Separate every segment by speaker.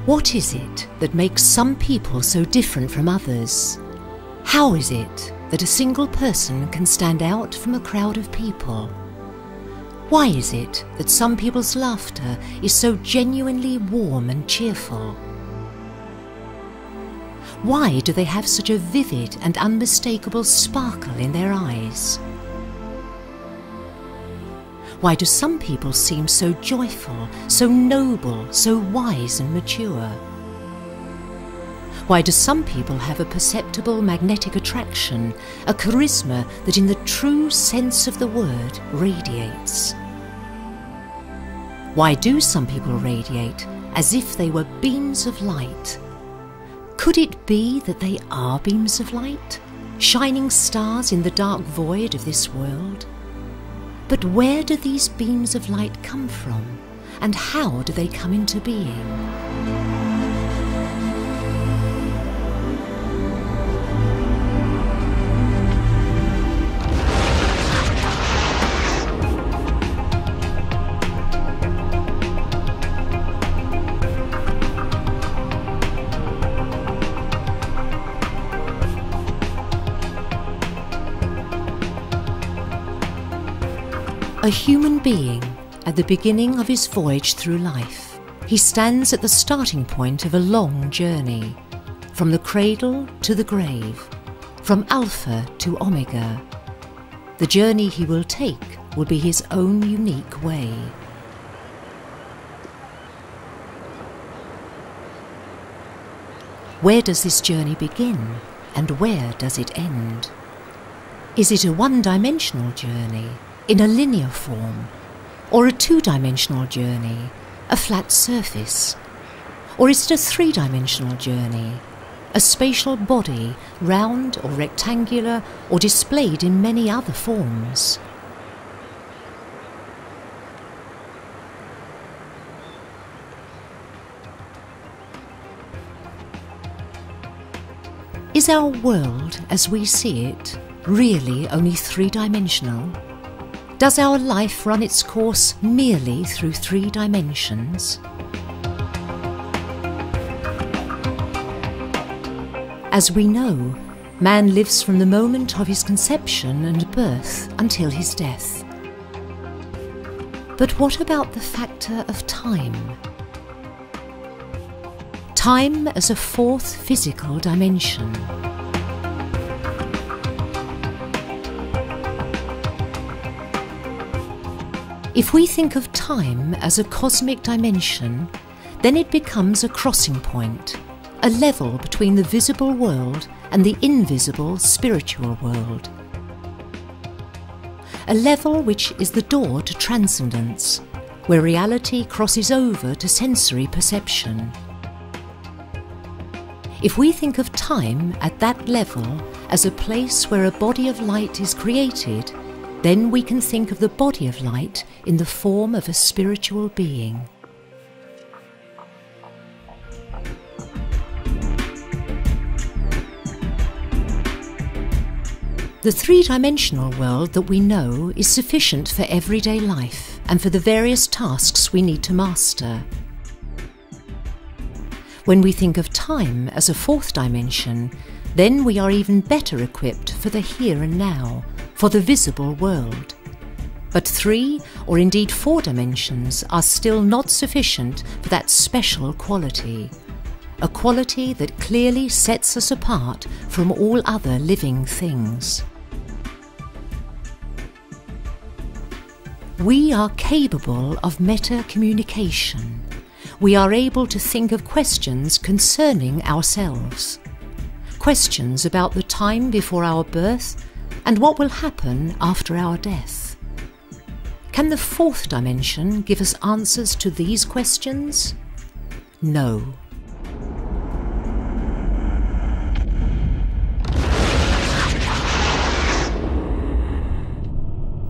Speaker 1: What is it that makes some people so different from others? How is it that a single person can stand out from a crowd of people? Why is it that some people's laughter is so genuinely warm and cheerful? Why do they have such a vivid and unmistakable sparkle in their eyes? Why do some people seem so joyful, so noble, so wise and mature? Why do some people have a perceptible magnetic attraction, a charisma that in the true sense of the word radiates? Why do some people radiate as if they were beams of light? Could it be that they are beams of light, shining stars in the dark void of this world? But where do these beams of light come from, and how do they come into being? A human being, at the beginning of his voyage through life, he stands at the starting point of a long journey, from the cradle to the grave, from Alpha to Omega. The journey he will take will be his own unique way. Where does this journey begin, and where does it end? Is it a one-dimensional journey, in a linear form, or a two-dimensional journey, a flat surface? Or is it a three-dimensional journey, a spatial body, round or rectangular, or displayed in many other forms? Is our world, as we see it, really only three-dimensional? Does our life run its course merely through three dimensions? As we know, man lives from the moment of his conception and birth until his death. But what about the factor of time? Time as a fourth physical dimension. If we think of time as a cosmic dimension, then it becomes a crossing point, a level between the visible world and the invisible spiritual world. A level which is the door to transcendence, where reality crosses over to sensory perception. If we think of time at that level as a place where a body of light is created, then we can think of the body of light in the form of a spiritual being. The three-dimensional world that we know is sufficient for everyday life and for the various tasks we need to master. When we think of time as a fourth dimension, then we are even better equipped for the here and now, for the visible world. But three, or indeed four dimensions are still not sufficient for that special quality, a quality that clearly sets us apart from all other living things. We are capable of meta-communication. We are able to think of questions concerning ourselves, questions about the time before our birth and what will happen after our death. Can the fourth dimension give us answers to these questions? No.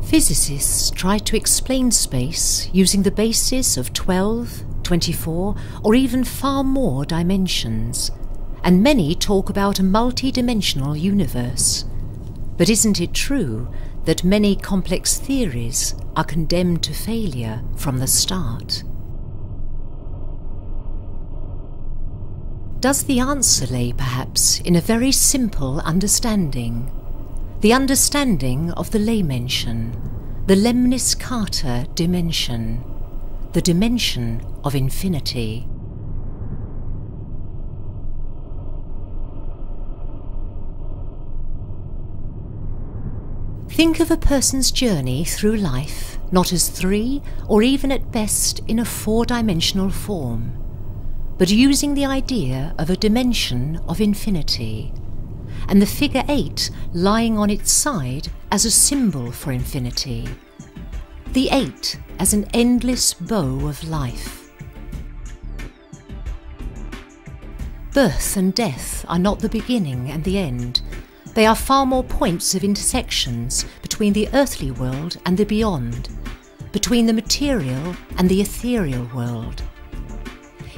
Speaker 1: Physicists try to explain space using the basis of 12, 24, or even far more dimensions, and many talk about a multi-dimensional universe. But isn't it true that many complex theories are condemned to failure from the start? Does the answer lay perhaps in a very simple understanding? The understanding of the laymention, the lemnis carta dimension, the dimension of infinity. Think of a person's journey through life not as 3 or even at best in a 4-dimensional form, but using the idea of a dimension of infinity, and the figure 8 lying on its side as a symbol for infinity. The 8 as an endless bow of life. Birth and death are not the beginning and the end. They are far more points of intersections between the earthly world and the beyond, between the material and the ethereal world.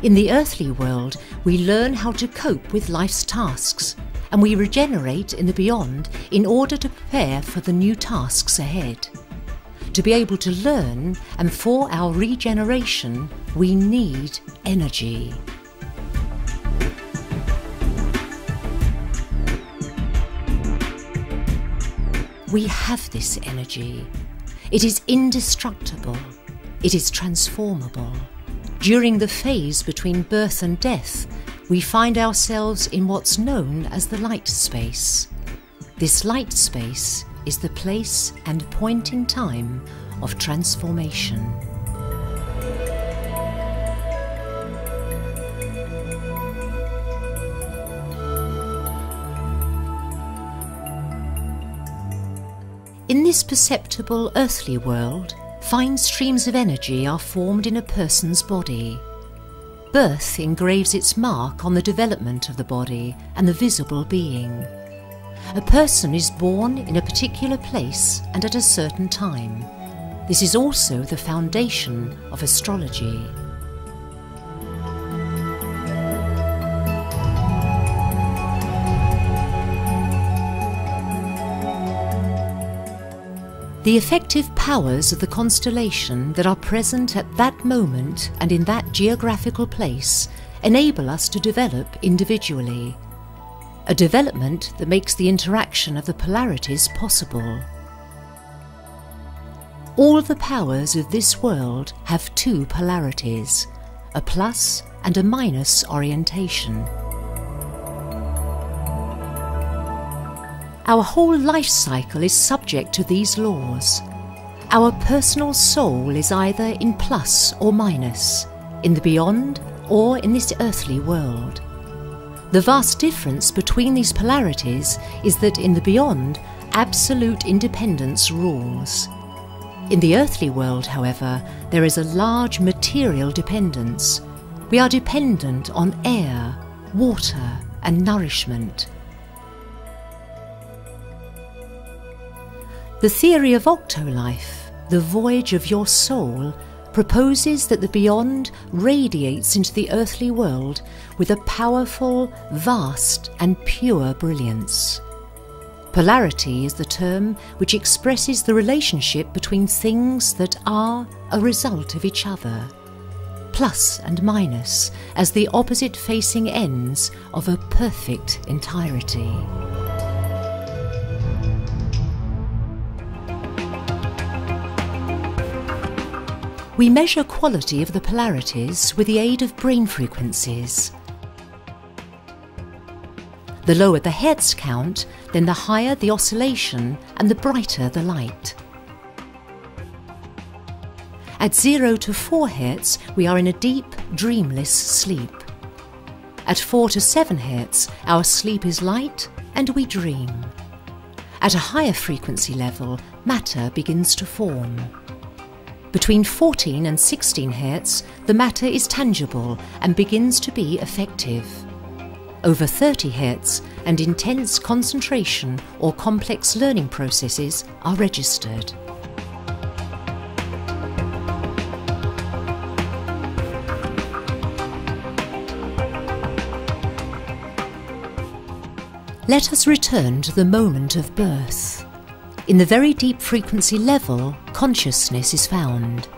Speaker 1: In the earthly world, we learn how to cope with life's tasks, and we regenerate in the beyond in order to prepare for the new tasks ahead. To be able to learn, and for our regeneration, we need energy. We have this energy. It is indestructible. It is transformable. During the phase between birth and death, we find ourselves in what's known as the light space. This light space is the place and point in time of transformation. In this perceptible earthly world, fine streams of energy are formed in a person's body. Birth engraves its mark on the development of the body and the visible being. A person is born in a particular place and at a certain time. This is also the foundation of astrology. The effective powers of the constellation that are present at that moment and in that geographical place enable us to develop individually. A development that makes the interaction of the polarities possible. All the powers of this world have 2 polarities, a plus and a minus orientation. Our whole life cycle is subject to these laws. Our personal soul is either in plus or minus, in the beyond or in this earthly world. The vast difference between these polarities is that in the beyond, absolute independence rules. In the earthly world, however, there is a large material dependence. We are dependent on air, water, and nourishment. The theory of OctoLife, the voyage of your soul, proposes that the beyond radiates into the earthly world with a powerful, vast and pure brilliance. Polarity is the term which expresses the relationship between things that are a result of each other. Plus and minus as the opposite facing ends of a perfect entirety. We measure quality of the polarities with the aid of brain frequencies. The lower the Hertz count, then the higher the oscillation and the brighter the light. At 0 to 4 Hertz, we are in a deep, dreamless sleep. At 4 to 7 Hertz, our sleep is light and we dream. At a higher frequency level, matter begins to form. Between 14 and 16 Hertz, the matter is tangible and begins to be effective. Over 30 Hertz, and intense concentration or complex learning processes are registered. Let us return to the moment of birth. In the very deep frequency level, consciousness is found.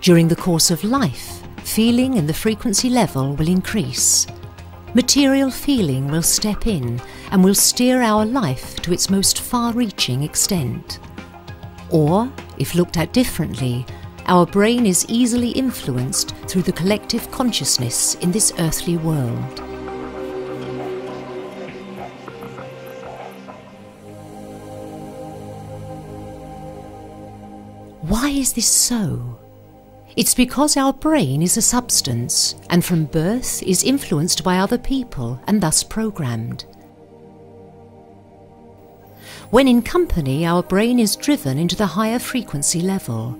Speaker 1: During the course of life, feeling in the frequency level will increase. Material feeling will step in and will steer our life to its most far-reaching extent. Or, if looked at differently, our brain is easily influenced through the collective consciousness in this earthly world. Why is this so? It's because our brain is a substance, and from birth is influenced by other people and thus programmed. When in company, our brain is driven into the higher frequency level.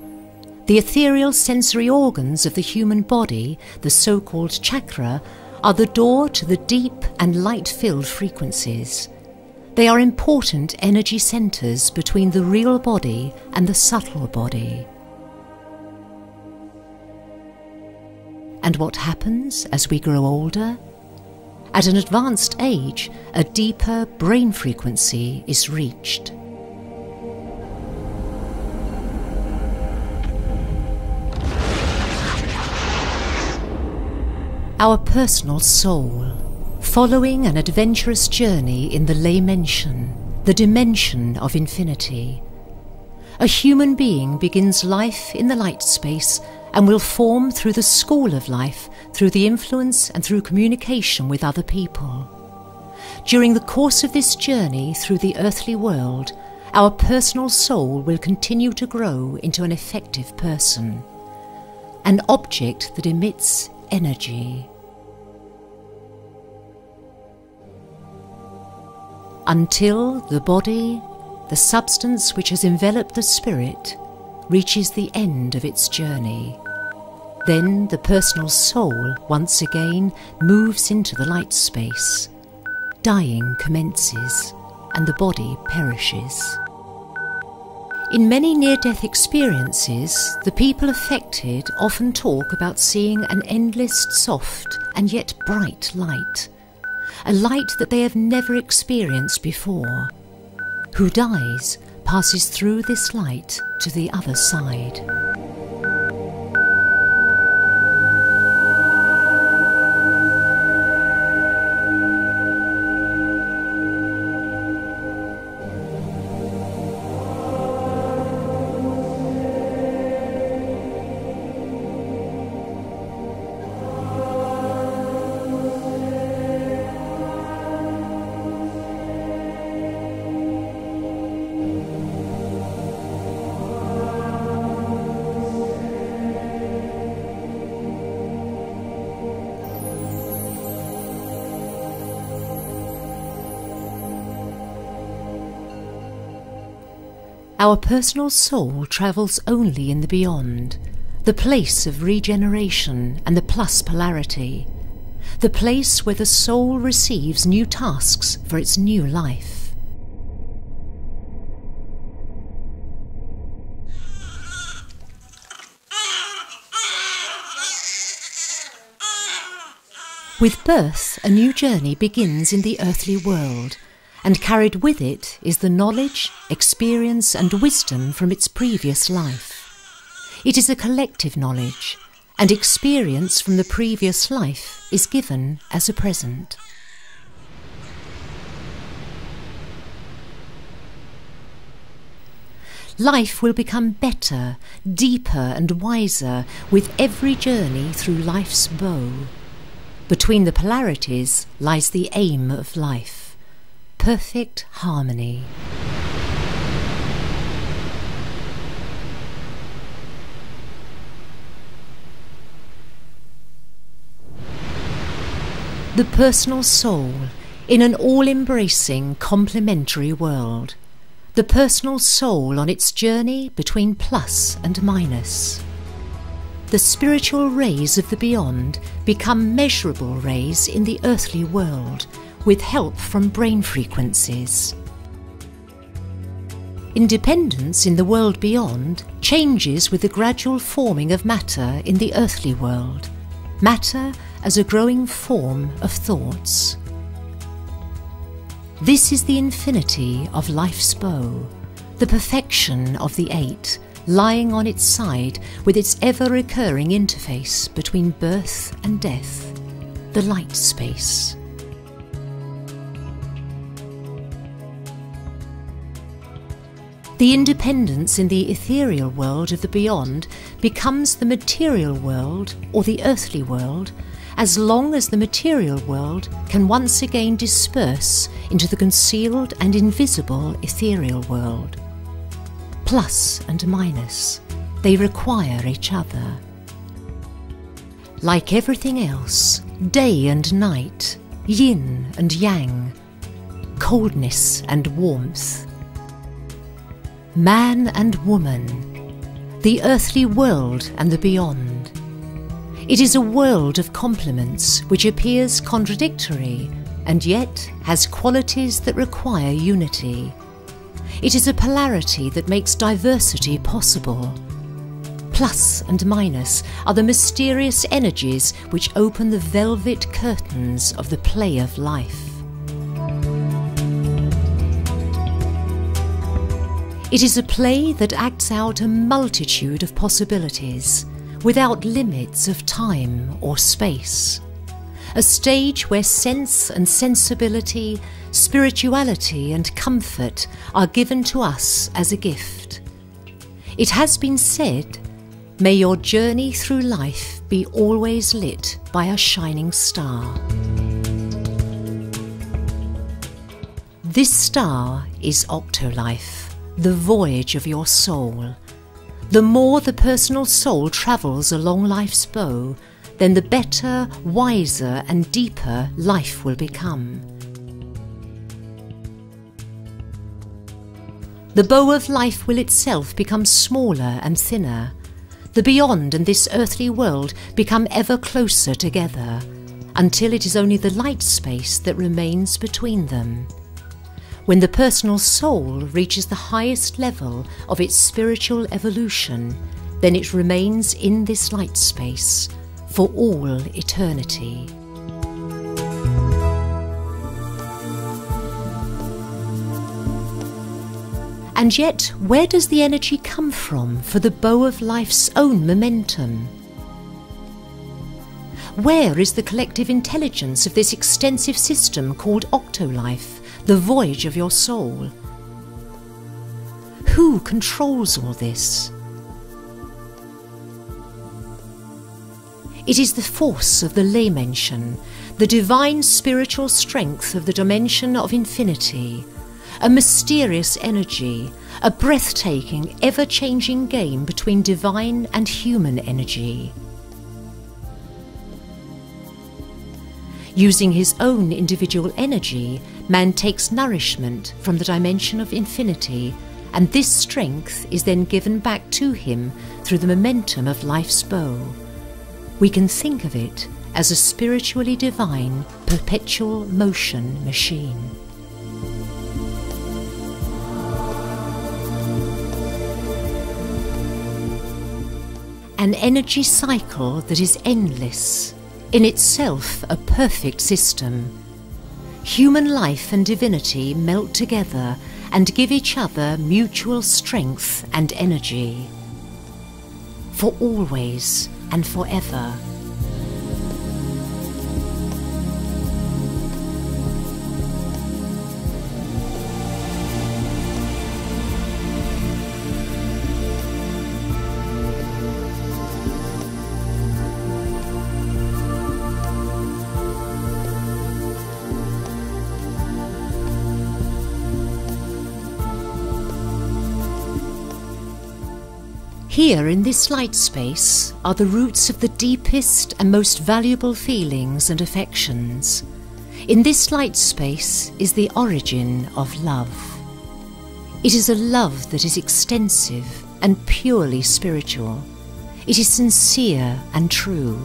Speaker 1: The ethereal sensory organs of the human body, the so-called chakra, are the door to the deep and light-filled frequencies. They are important energy centers between the real body and the subtle body. And what happens as we grow older? At an advanced age, a deeper brain frequency is reached. Our personal soul, following an adventurous journey in the Laymention, the dimension of infinity. A human being begins life in the light space and will form through the school of life, through the influence and through communication with other people. During the course of this journey through the earthly world, our personal soul will continue to grow into an effective person, an object that emits energy. Until the body, the substance which has enveloped the spirit, reaches the end of its journey. Then the personal soul once again moves into the light space. Dying commences, and the body perishes. In many near-death experiences, the people affected often talk about seeing an endless, soft and yet bright light, a light that they have never experienced before. Who dies passes through this light to the other side. Our personal soul travels only in the beyond, the place of regeneration and the plus polarity, the place where the soul receives new tasks for its new life. With birth, a new journey begins in the earthly world, and carried with it is the knowledge, experience and wisdom from its previous life. It is a collective knowledge, and experience from the previous life is given as a present. Life will become better, deeper and wiser with every journey through life's bow. Between the polarities lies the aim of life. Perfect harmony. The personal soul in an all-embracing complementary world. The personal soul on its journey between plus and minus. The spiritual rays of the beyond become measurable rays in the earthly world, with help from brain frequencies. Independence in the world beyond changes with the gradual forming of matter in the earthly world, matter as a growing form of thoughts. This is the infinity of life's bow, the perfection of the eight, lying on its side with its ever-recurring interface between birth and death, the light space. The independence in the ethereal world of the beyond becomes the material world or the earthly world, as long as the material world can once again disperse into the concealed and invisible ethereal world. Plus and minus, they require each other. Like everything else, day and night, yin and yang, coldness and warmth, man and woman, the earthly world and the beyond. It is a world of complements which appears contradictory and yet has qualities that require unity. It is a polarity that makes diversity possible. Plus and minus are the mysterious energies which open the velvet curtains of the play of life. It is a play that acts out a multitude of possibilities, without limits of time or space. A stage where sense and sensibility, spirituality and comfort are given to us as a gift. It has been said, "May your journey through life be always lit by a shining star." This star is OctoLife, the voyage of your soul. The more the personal soul travels along life's bow, then the better, wiser and deeper life will become. The bow of life will itself become smaller and thinner. The beyond and this earthly world become ever closer together, until it is only the light space that remains between them. When the personal soul reaches the highest level of its spiritual evolution, then it remains in this light space for all eternity. And yet, where does the energy come from for the bow of life's own momentum? Where is the collective intelligence of this extensive system called OctoLife, the voyage of your soul? Who controls all this? It is the force of the Dimension, the divine spiritual strength of the dimension of infinity, a mysterious energy, a breathtaking, ever-changing game between divine and human energy. Using his own individual energy, man takes nourishment from the dimension of infinity, and this strength is then given back to him through the momentum of life's bow. We can think of it as a spiritually divine, perpetual motion machine. An energy cycle that is endless, in itself a perfect system. Human life and divinity melt together and give each other mutual strength and energy. For always and forever. Here in this light space are the roots of the deepest and most valuable feelings and affections. In this light space is the origin of love. It is a love that is extensive and purely spiritual. It is sincere and true.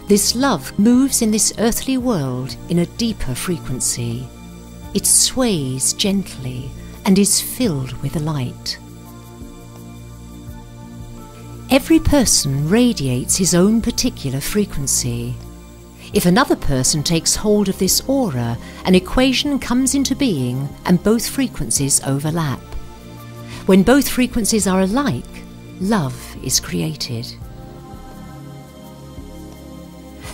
Speaker 1: This love moves in this earthly world in a deeper frequency. It sways gently and is filled with light. Every person radiates his own particular frequency. If another person takes hold of this aura, an equation comes into being and both frequencies overlap. When both frequencies are alike, love is created.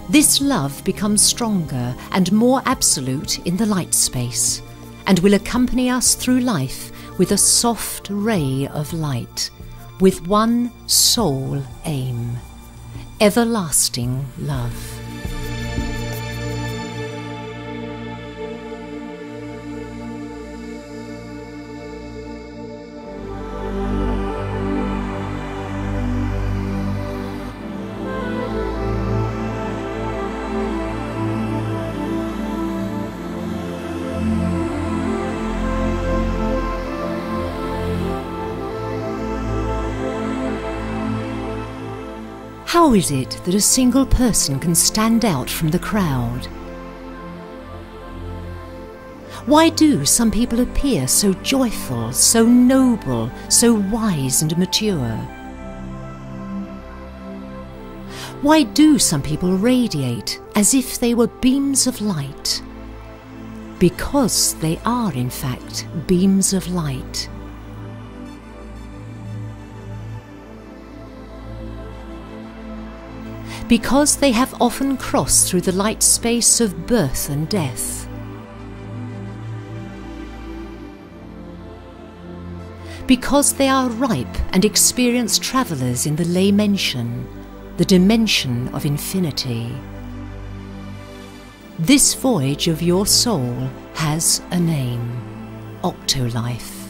Speaker 1: This love becomes stronger and more absolute in the light space, and will accompany us through life with a soft ray of light, with one sole aim: everlasting love. How is it that a single person can stand out from the crowd? Why do some people appear so joyful, so noble, so wise and mature? Why do some people radiate as if they were beams of light? Because they are, in fact, beams of light. Because they have often crossed through the light space of birth and death. Because they are ripe and experienced travellers in the Laymention, the dimension of infinity. This voyage of your soul has a name: OctoLife.